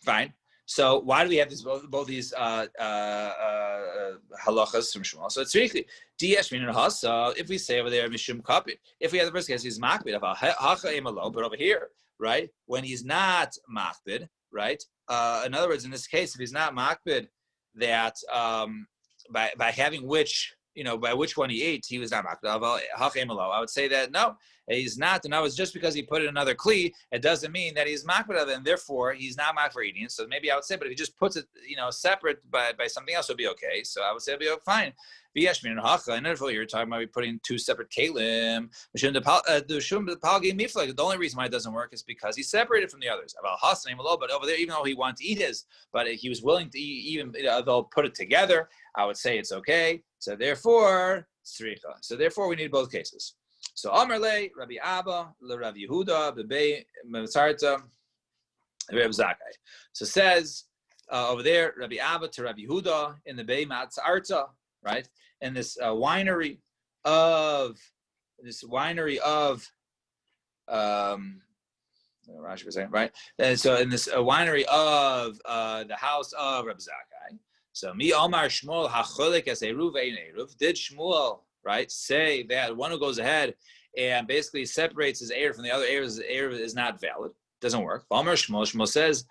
Fine. So why do we have both these halachas from Shmuel? So it's really if we say over there mishum kapit, if we have the first case he's makbid hacha emalo, but over here, right, when he's not makbid, right. In other words, in this case, if he's not makbid, that by having which, by which one he ate, he was not makbid. I would say that no, he's not. And that was just because he put in another kli, it doesn't mean that he's makbid of it, and therefore he's not makbid for eating. So maybe I would say, but if he just puts it, separate by something else, it would be okay. So I would say it'd be fine. And therefore you're talking about putting 2 separate kalim. The only reason why it doesn't work is because he's separated from the others. But over there, even though he wanted to eat his, but he was willing to eat, even they'll put it together, I would say it's okay. So therefore, tzricha. So therefore, we need both cases. So Amar le Rabbi Abba le Rabbi Yehuda bebei Metzarta Rabbi Zakai. So says over there Rabbi Abba to Rabbi Yehuda in the Bei Matzarta, right? And this winery of Rashi was saying, right? And so in this winery of the house of Reb Zakai. So mi Omar Shmuel hacholek es eruv ein eruv. Did Shmuel, right, say that one who goes ahead and basically separates his Erev from the other Erev. His Erev is not valid. Doesn't work. Shmuel says,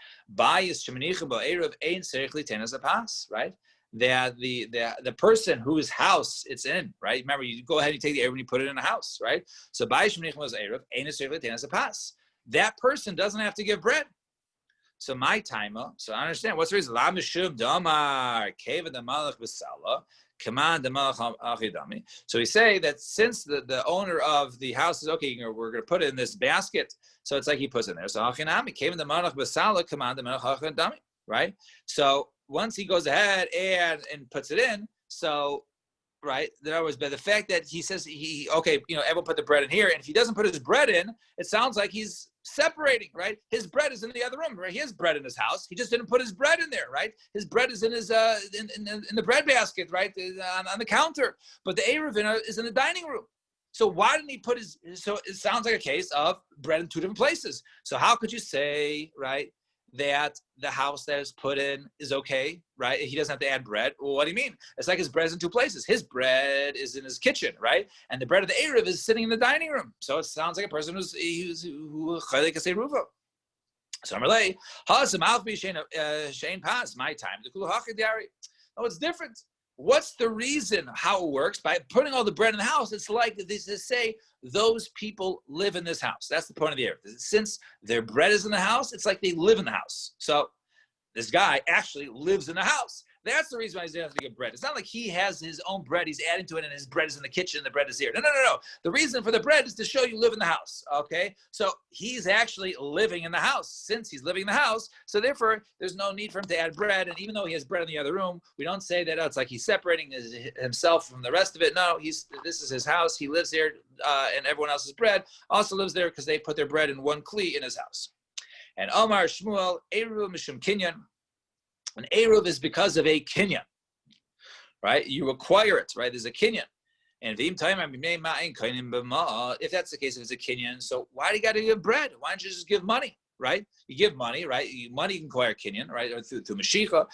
right? That the person whose house it's in, right? Remember, you go ahead and you take the Erev and you put it in a house, right? So that person doesn't have to give bread. So my timer, so I understand what's the reason. So we say that since the owner of the house is okay, we're going to put it in this basket. So it's like he puts it in there. So right? So once he goes ahead and puts it in, so right, in other words, by the fact that he says everyone put the bread in here, and if he doesn't put his bread in, it sounds like he's separating, right? His bread is in the other room, right? He has bread in his house. He just didn't put his bread in there, right? His bread is in his in the bread basket, right, on the counter. But the Erev is in the dining room. So why didn't he put his? So it sounds like a case of bread in two different places. So how could you say, right, that the house that is put in is okay, right? He doesn't have to add bread. Well, what do you mean? It's like his bread is in two places. His bread is in his kitchen, right? And the bread of the Erev is sitting in the dining room. So it sounds like a person who Chaylek Kasei Ruvo. So I'm like, Shane Pass, my time. No, it's different. What's the reason how it works? By putting all the bread in the house, it's like this to say those people live in this house. That's the point of the Erev. Since their bread is in the house, it's like they live in the house. So this guy actually lives in the house. That's the reason why he's going to have to get bread. It's not like he has his own bread, he's adding to it, and his bread is in the kitchen, and the bread is here. No. The reason for the bread is to show you live in the house, okay? So he's actually living in the house. Since he's living in the house, so therefore, there's no need for him to add bread, and even though he has bread in the other room, we don't say that it's like he's separating himself from the rest of it. No, this is his house. He lives here, and everyone else's bread also lives there because they put their bread in one kli in his house. And Omar Shmuel, Eruv Mishum Kinyan. An Eruv is because of a Kinyan, right? You acquire it, right? There's a Kinyan. And if that's the case, if it's a Kinyan, so why do you got to give bread? Why don't you just give money, right? You give money, right? Money can acquire Kinyan, right? Or through Mashiach.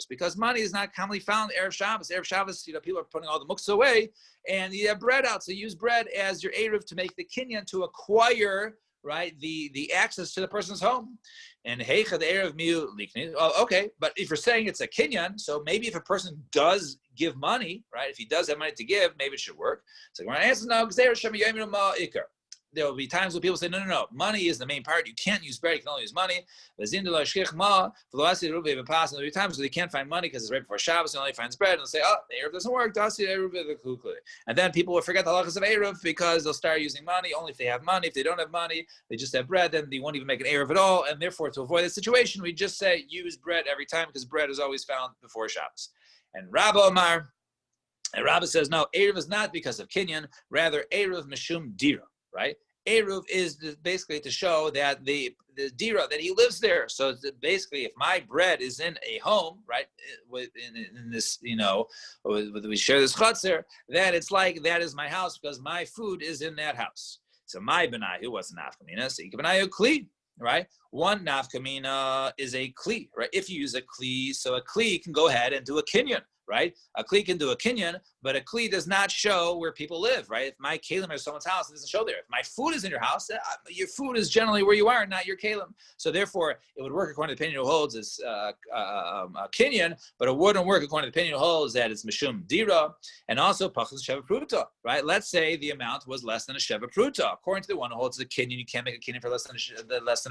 Because money is not commonly found Erev Shabbos. Erev Shabbos, people are putting all the muktzah away, and you have bread out. So you use bread as your Erev to make the Kinyan to acquire, right, the access to the person's home. And heicha the Erev miu likni. Oh, okay, but if you're saying it's a kinyan, so maybe if a person does give money, right, if he does have money to give, maybe it should work. So when I answer no, there will be times when people say, no, money is the main part. You can't use bread, you can only use money. There will be times where they can't find money because it's right before Shabbos, and only finds bread, and they'll say, oh, the Erev doesn't work. And then people will forget the halachas of Erev because they'll start using money only if they have money. If they don't have money, they just have bread, then they won't even make an Erev at all. And therefore, to avoid this situation, we just say use bread every time because bread is always found before Shabbos. And Rabbi says, no, Erev is not because of Kinyan, rather Erev Mishum Dira, right? Eruv is basically to show that the dira, that he lives there. So basically, if my bread is in a home, right, in this, we share this chutzner, that it's like that is my house because my food is in that house. So my benayu was a nafkamina, so benayu kli, right? One nafkamina is a kli, right? If you use a kli, so a kli can go ahead and do a kinyan. Right? A kli can do a kinyan, but a kli does not show where people live, right? If my kalim is someone's house, it doesn't show there. If my food is in your house, your food is generally where you are, not your kalim. So therefore, it would work according to the opinion who holds as a kinyan, but it wouldn't work according to the opinion who holds that it's mishum dira, and also pachas sheva pruta, right? Let's say the amount was less than a sheva pruta. According to the one who holds the kinyan, you can't make a kinyan for less than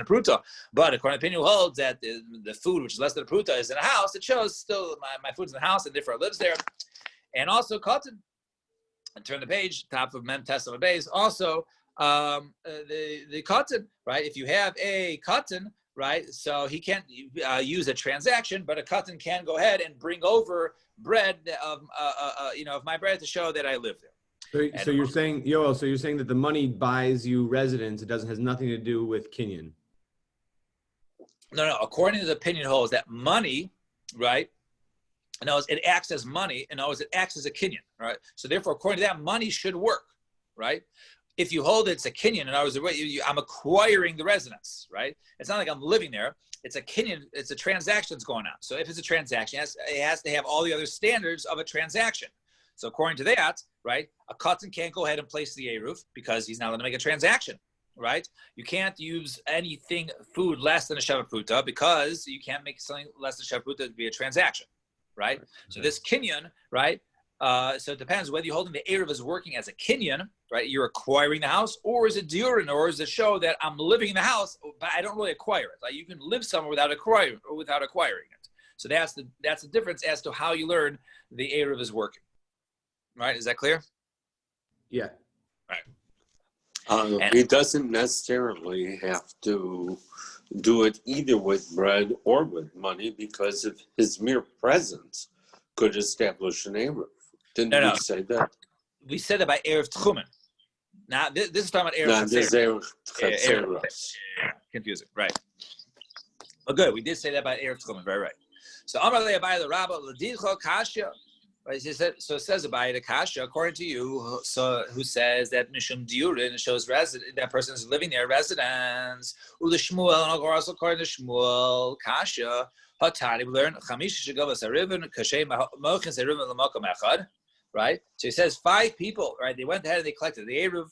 a pruta. But according to the opinion who holds that the food, which is less than a pruta, is in a house, it shows still my food's in the house, and therefore it lives there. And also cotton, and turn the page, top of Mem Testament base, also the cotton, right? If you have a cotton, right, so he can't use a transaction, but a cotton can go ahead and bring over bread of my bread to show that I live there. So you're saying, Yoel, so you're saying that the money buys you residence, has nothing to do with Kinyan. No, according to the opinion holds that money, right, it acts as money, and it acts as a kinyan, right? So therefore, according to that, money should work, right? If you hold it's a kinyan, in other words, I'm acquiring the residence, right? It's not like I'm living there. It's a kinyan. It's a transaction that's going on. So if it's a transaction, it has to have all the other standards of a transaction. So according to that, right? A katan can't go ahead and place the eruv because he's not allowed to make a transaction, right? You can't use anything food less than a shavaputa because you can't make something less than shavaputa to be a transaction, right? So this kinyan, right? So it depends whether you're holding the eruv is working as a kinyan, right? You're acquiring the house, or is it diurin, or is it show that I'm living in the house, but I don't really acquire it. Like you can live somewhere without acquiring it. So that's the difference as to how you learn the eruv is working. Right? Is that clear? Yeah. Right. He doesn't necessarily have to do it either with bread or with money because of his mere presence could establish an eruv. Didn't we say that? We said that by eruv tchumen. Now this is talking about eruv No, this chatzeros. chatzeros. Confusing, right? Oh, good. We did say that by eruv tchumen. Very right. So Amar le'abai the Rabba l'didcho kasha. Right, so it says about the kasha, according to you, so who says that mishum diurin shows that person is living there, residence. Ula Shmuel, and also according to Shmuel, kasha, hatani, we learn chamisha shagavas arivin kashem mochins arivin l'makom echad. Right, so he says 5 people. Right, they went ahead and they collected the eruv,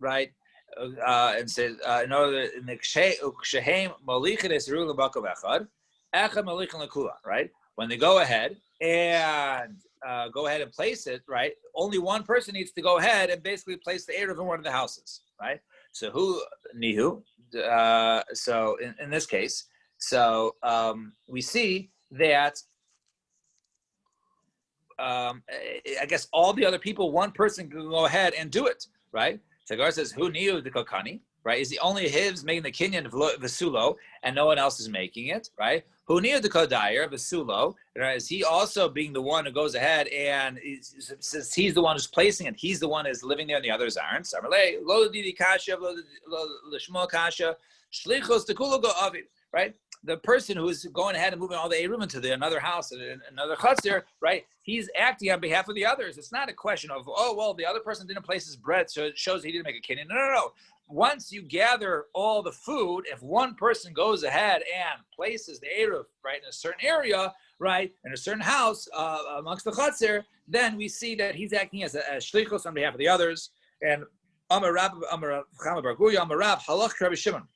right, and said in order in the kshehem malichin esru l'makom echad, echad malichin l'kula. Right, when they go ahead and place it, right? Only one person needs to go ahead and basically place the eruv in one of the houses, right? So who nihu? So in this case, we see that I guess all the other people, one person can go ahead and do it, right? So Gar says who nihu the kokani, right? Is the only his making the kinyan of v'sulo, and no one else is making it, right? Who near the kodayer v'sulo, right? Is he also being the one who goes ahead and since he's the one who's placing it, he's the one who's living there, and the others aren't. Samarle lo didi kasha lo l'shmo kasha shlichos tekulo go aviv, right? The person who's going ahead and moving all the eruv into another house and another chutzner, right? He's acting on behalf of the others. It's not a question of, oh, well, the other person didn't place his bread, so it shows he didn't make a kinyan. No. Once you gather all the food, if one person goes ahead and places the eruv, right, in a certain area, right, in a certain house amongst the chutzner, then we see that he's acting as a shlichus on behalf of the others. And Amar Rav halach Rabbi Shimon.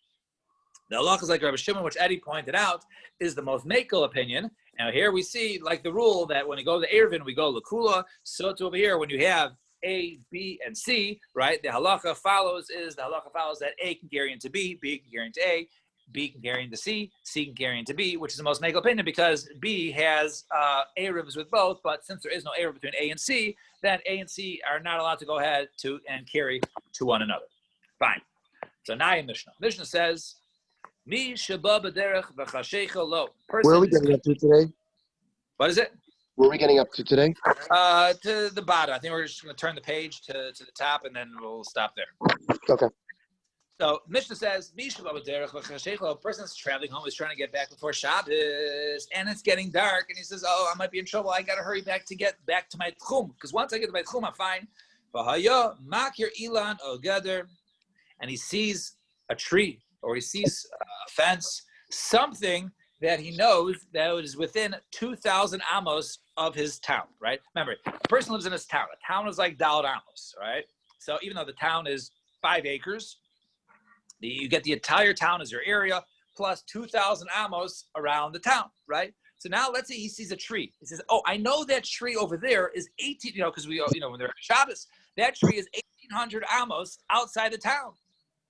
The halach is like Rabbi Shimon, which Eddie pointed out, is the most makel opinion. Now here we see, like the rule that when we go to Eruvin, we go Lakula. So to over here, when you have A, B, and C, right, the halacha follows that A can carry into B can carry into A, B can carry into C can carry into B, which is the most makel opinion because B has Eruvs with both, but since there is no Eruv between A and C, then A and C are not allowed to go ahead to and carry to one another. Fine. So now in Mishnah. Mishnah says, Mi sheba b'derech v'chashecha lo. Where are we getting up to today? What is it? Where are we getting up to today? To the bottom. I think we're just going to turn the page to the top, and then we'll stop there. Okay. So Mishnah says, Mi sheba b'derech v'chashecha lo. A person's traveling home, is trying to get back before Shabbos, and it's getting dark, and he says, oh, I might be in trouble. I got to hurry back to get back to my tchum, because once I get to my tchum, I'm fine. V'haya makir ilan o geder, and he sees a tree, or he sees a fence, something that he knows that is within 2,000 amos of his town, right? Remember, a person lives in his town. A town is like Daled amos, right? So even though the town is 5 acres, you get the entire town as your area, plus 2,000 amos around the town, right? So now let's say he sees a tree. He says, oh, I know that tree over there is 18, because we, when they're Shabbos, that tree is 1,800 amos outside the town.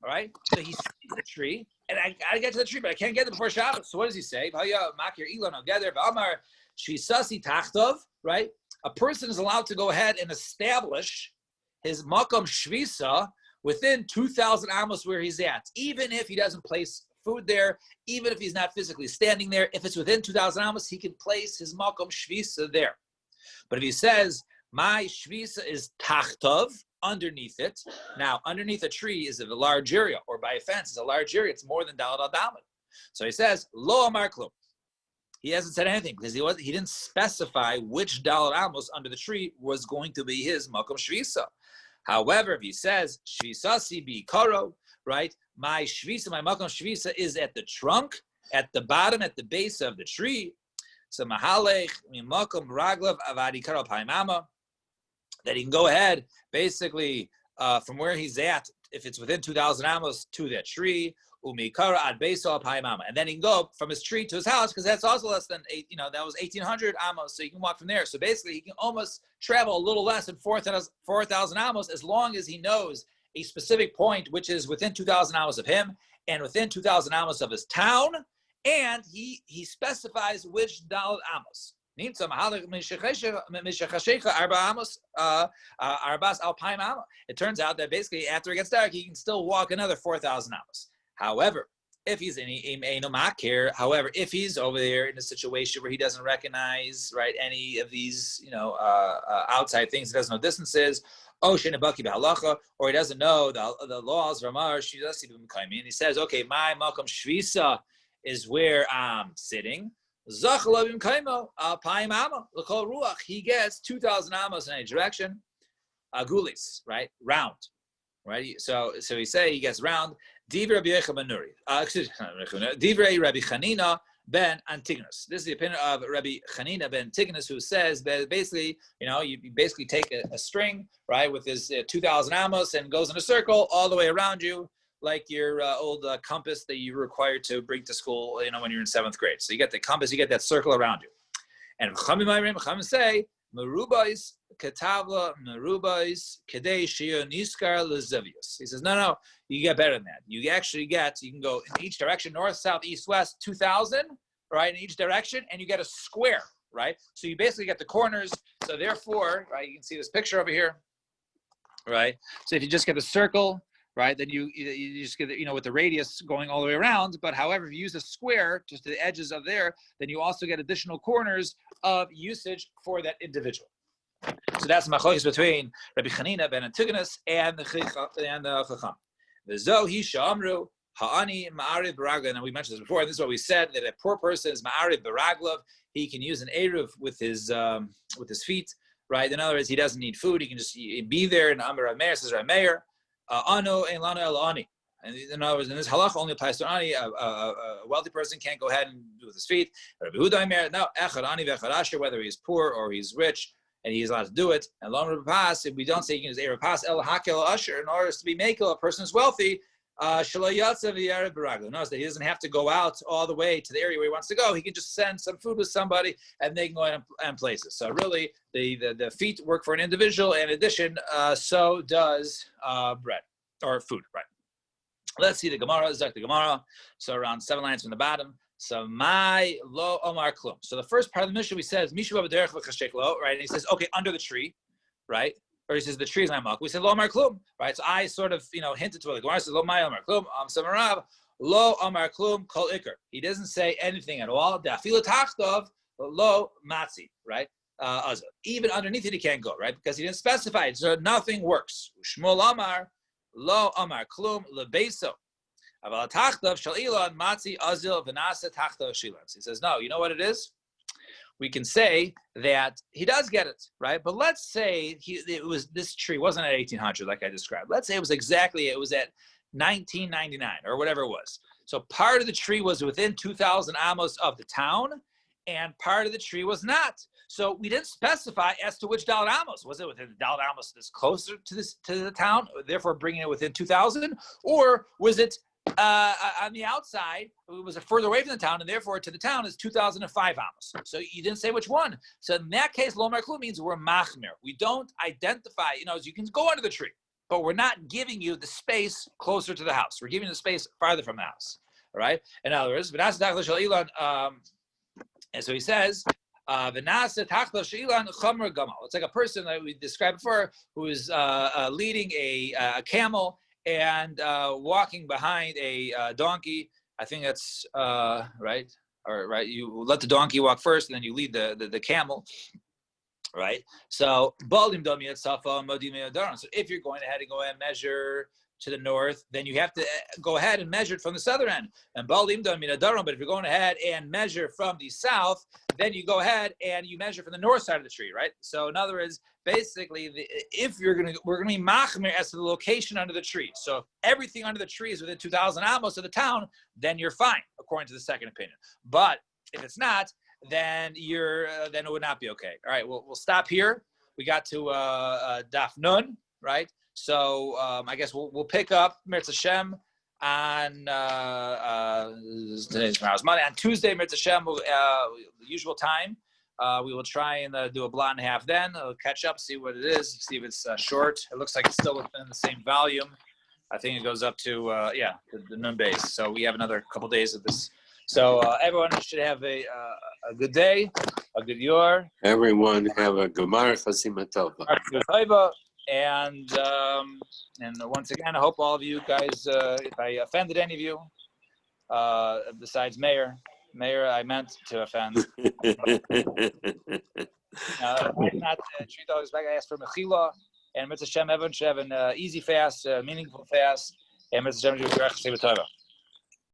All right, so he sees the tree, and I gotta get to the tree, but I can't get there before Shabbos. So what does he say? Right? A person is allowed to go ahead and establish his makom shvisa within 2,000 amos where he's at, even if he doesn't place food there, even if he's not physically standing there. If it's within 2,000 amos, he can place his makom shvisa there. But if he says my shvisa is tachtov, underneath it. Now, underneath a tree is a large area, or by a fence is a large area. It's more than dalad al dalad. So he says, lo amar klum. He hasn't said anything because he didn't specify which dalad amos under the tree was going to be his makom shvisa. However, if he says shvisasi bi karo, right? My shvisa, my makom shvisa is at the trunk, at the bottom, at the base of the tree. So mahalech mi makom raglav avadi karo paimama. then he can go ahead, basically, from where he's at, if it's within 2,000 amos to that tree, umikara ad beisal paimama, and then he can go from his tree to his house because that's also less than that was 1,800 amos, so you can walk from there. So basically, he can almost travel a little less than 4,000 amos as long as he knows a specific point which is within 2,000 amos of him and within 2,000 amos of his town, and he specifies which daled amos. It turns out that basically after it gets dark, he can still walk another 4,000 amos. However, if he's if he's over there in a situation where he doesn't recognize any of these outside things, he doesn't know distances, or he doesn't know the laws of Ramar, and he says, okay, my Malcolm Shvisa is where I'm sitting. He gets 2,000 amos in any direction. Agulis, right? Round. Right? So he gets round. Divrei Rabbi Chanina ben Antigonus. This is the opinion of Rabbi Chanina ben Antigonus, who says that basically, you basically take a string, right, with his 2,000 amos and goes in a circle all the way around you, like your old compass that you were required to bring to school, when you're in 7th grade. So you get the compass, you get that circle around you. And Chachamim say, Merubais Katavla Merubais Kadei Shio Niskar Lezevius. He says, no, you get better than that. You can go in each direction, north, south, east, west, 2,000, right, in each direction, and you get a square, right? So you basically get the corners. So therefore, right, you can see this picture over here, right? So if you just get a circle, right, then you just get, with the radius going all the way around. But however, if you use a square just to the edges of there, then you also get additional corners of usage for that individual. So that's machlokes between Rabbi Chanina ben Antigonus and the Chacham. The Zohi Shamru Ha'ani Ma'ariv Baraglav. And we mentioned this before, and this is what we said, that a poor person is Ma'ariv Baraglav. He can use an eruv with his feet, right? In other words, he doesn't need food. He can just be there. And Amar Rameir says Rameir. Ano ein lanu el ani. And in other words, in this halacha only applies to ani. A wealthy person can't go ahead and do with his feet. Rabbi Huda Omer, no, echad ani v'echad asher, whether he's poor or he's rich, and he's allowed to do it. And lo pas, if we don't say you can use erev pas el hakel asher, in order to be makel, a person is wealthy. Shelo yatzav v'yarev baraglav. Notice that he doesn't have to go out all the way to the area where he wants to go. He can just send some food with somebody, and they can go ahead and place it. So really, the feet work for an individual. In addition, so does bread or food, right? Let's see the Gemara. Zak the Gemara. So around 7 lines from the bottom. So my lo omar klum. So the first part of the Mishnah we says mishu b'derech v'chashek lo, right? And he says, okay, under the tree, right? Or he says the tree is my malk. We said lo omar klum, right? So I sort of hinted to what the Gemara says lo my omar klum. Samarav lo omar klum kol ikar. He doesn't say anything at all. Da'afila tachtov lo matzi, right? Even underneath it he can't go, right? Because he didn't specify it, so nothing works. Shmuel Amar lo amar klum lebeso. Aval tachtav shal ilan matzi azil v'nasa tachtav shilans. He says, no, you know what it is? We can say that he does get it, right? But let's say this tree wasn't at 1800 like I described. Let's say it was at 1999 or whatever it was. So part of the tree was within 2,000 amos of the town, and part of the tree was not. So we didn't specify as to which Daled Amos. Was it within the Daled Amos that's closer to the town, therefore bringing it within 2,000? Or was it on the outside, it was further away from the town, and therefore to the town is 2,005 amos. So you didn't say which one. So in that case, Lomar Klu means we're machmir. We don't identify, you can go under the tree, but we're not giving you the space closer to the house. We're giving you the space farther from the house. All right? In other words, and so he says, it's like a person that we described before who is leading a camel and walking behind a donkey. I think that's right. Or right, you let the donkey walk first, and then you lead the camel. Right. So if you're going ahead and measure to the north, then you have to go ahead and measure it from the southern end. And but if you're going ahead and measure from the south, then you go ahead and you measure from the north side of the tree, right? So in other words, basically, we're going to be machmir as to the location under the tree. So if everything under the tree is within 2,000 amos of the town, then you're fine, according to the second opinion. But if it's not, then it would not be okay. All right, we'll stop here. we got to Daf Nun, right? So I guess we'll pick up Mirz Hashem on tomorrow's Monday. On Tuesday, Mirz Hashem, the usual time. We will try and do a blot and a half then. I'll catch up, see what it is, see if it's short. It looks like it's still within the same volume. I think it goes up to, the Nun base. So we have another couple days of this. So everyone should have a good day, a good year. Everyone have a Gemara Chasima Tova. And once again, I hope all of you guys, if I offended any of you, besides Mayor, I meant to offend. I did not treat all this back. I asked for Mechila, and Mitzvah Shem, everyone should have an easy fast, meaningful fast, and Mitzvah Shem,